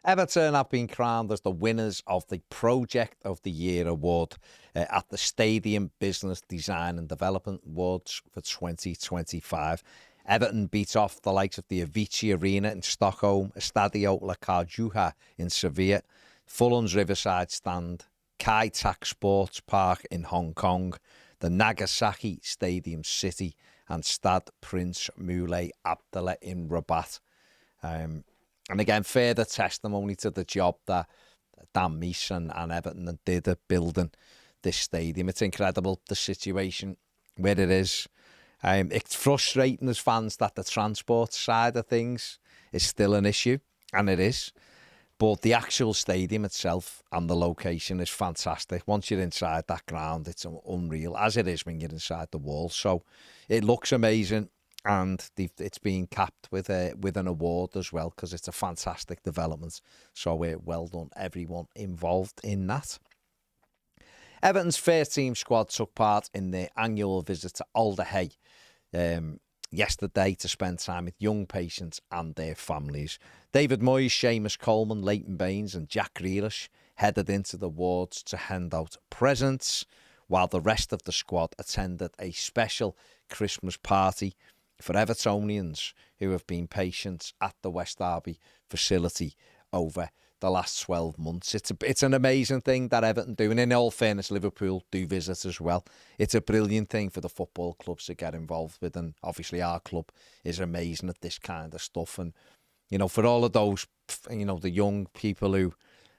Everton have been crowned as the winners of the Project of the Year award at the Stadium Business Design and Development Awards for 2025. Everton beat off the likes of the Avicii Arena in Stockholm, Estadio La Cartuja in Sevilla, Fulham's Riverside Stand, Kai Tak Sports Park in Hong Kong, the Nagasaki Stadium City, and Stade Prince Moulay Abdallah in Rabat. And again, further testimony to the job that Dan Meese and Everton did at building this stadium. It's incredible, the situation where it is. It's frustrating as fans that the transport side of things is still an issue, and it is. But the actual stadium itself and the location is fantastic. Once you're inside that ground, it's unreal, as it is when you're inside the walls. So it looks amazing. And it's been capped with an award as well, because it's a fantastic development. So well done, everyone involved in that. Everton's first team squad took part in their annual visit to Alderhay yesterday to spend time with young patients and their families. David Moyes, Seamus Coleman, Leighton Baines and Jack Grealish headed into the wards to hand out presents, while the rest of the squad attended a special Christmas party for Evertonians who have been patients at the West Derby facility over the last 12 months. It's an amazing thing that Everton do, and in all fairness, Liverpool do visit as well. It's a brilliant thing for the football clubs to get involved with, and obviously our club is amazing at this kind of stuff. And, you know, for all of those, you know, the young people who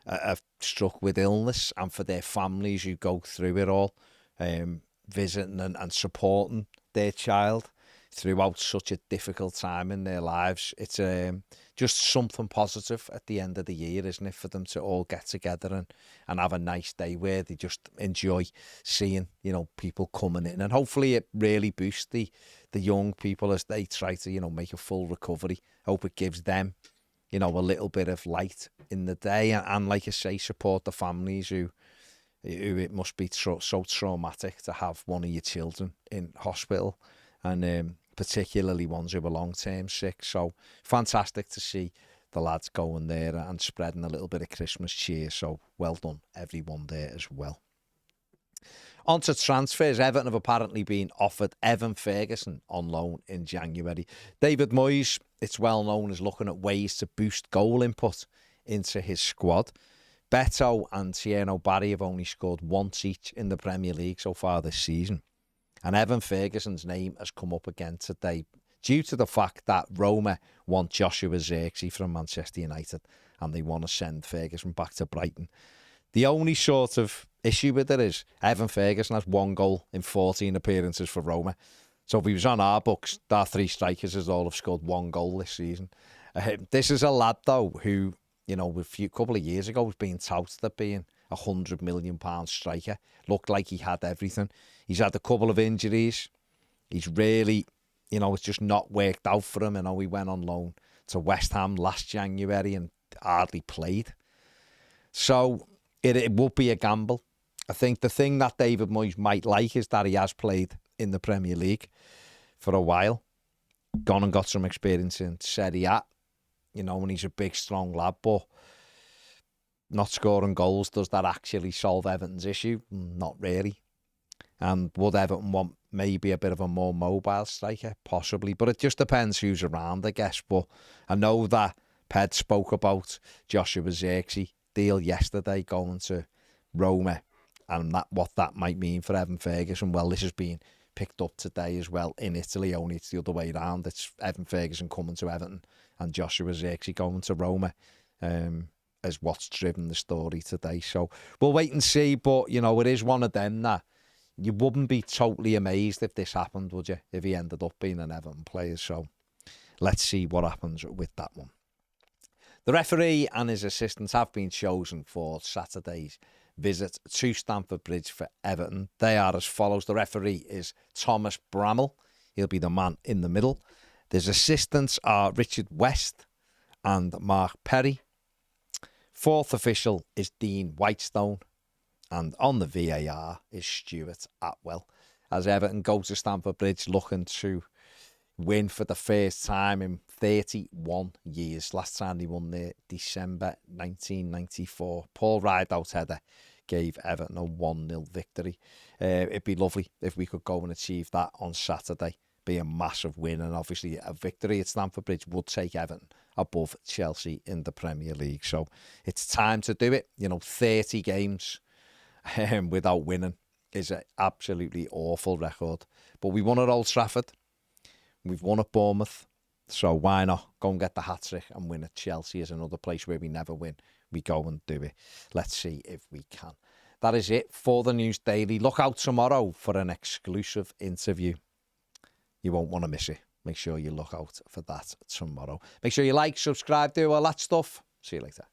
are struck with illness, and for their families who go through it all, visiting and supporting their child throughout such a difficult time in their lives. It's just something positive at the end of the year, isn't it, for them to all get together and have a nice day where they just enjoy seeing, you know, people coming in. And hopefully it really boosts the young people as they try to, you know, make a full recovery. Hope it gives them, you know, a little bit of light in the day. And like I say, support the families who it must be so traumatic to have one of your children in hospital. And particularly ones who are long-term sick. So fantastic to see the lads going there and spreading a little bit of Christmas cheer. So well done, everyone there as well. On to transfers. Everton have apparently been offered Evan Ferguson on loan in January. David Moyes, it's well known, is looking at ways to boost goal input into his squad. Beto and Tierno Barry have only scored once each in the Premier League so far this season. And Evan Ferguson's name has come up again today due to the fact that Roma want Joshua Zirkzee from Manchester United and they want to send Ferguson back to Brighton. The only sort of issue with it is Evan Ferguson has 1 goal in 14 appearances for Roma. So if he was on our books, our 3 strikers has all have scored 1 goal this season. This is a lad, though, who, you know, a couple of years ago was being touted at being a £100 million striker. Looked like he had everything. He's had a couple of injuries. He's really, you know, it's just not worked out for him. You know, he went on loan to West Ham last January and hardly played. So it would be a gamble. I think the thing that David Moyes might like is that he has played in the Premier League for a while. Gone and got some experience in Serie A. You know, and he's a big, strong lad, but not scoring goals, does that actually solve Everton's issue? Not really. And would Everton want maybe a bit of a more mobile striker? Possibly. But it just depends who's around, I guess. But I know that Ped spoke about Joshua Zirkzee deal yesterday going to Roma and what that might mean for Evan Ferguson. Well, this has been picked up today as well in Italy, only it's the other way around. It's Evan Ferguson coming to Everton and Joshua Zirkzee going to Roma. As what's driven the story today. So we'll wait and see, but, you know, it is one of them that you wouldn't be totally amazed if this happened, would you, if he ended up being an Everton player. So let's see what happens with that one. The referee and his assistants have been chosen for Saturday's visit to Stamford Bridge for Everton. They are as follows. The referee is Thomas Bramall. He'll be the man in the middle. His assistants are Richard West and Mark Perry. 4th official is Dean Whitestone, and on the VAR is Stuart Atwell. As Everton go to Stamford Bridge looking to, win for the first time in 31 years. Last time they won there, December 1994. Paul Rideout header gave Everton a 1-0 victory. It'd be lovely if we could go and achieve that on Saturday. Be a massive win, and obviously a victory at Stamford Bridge would take Everton above Chelsea in the Premier League. So it's time to do it. 30 games without winning is an absolutely awful record. But we won at Old Trafford. We've won at Bournemouth. So why not go and get the hat-trick and win at Chelsea? Is another place where we never win. We go and do it. Let's see if we can. That is it for the News Daily. Look out tomorrow for an exclusive interview. You won't want to miss it. Make sure you look out for that tomorrow. Make sure you like, subscribe, do all that stuff. See you later.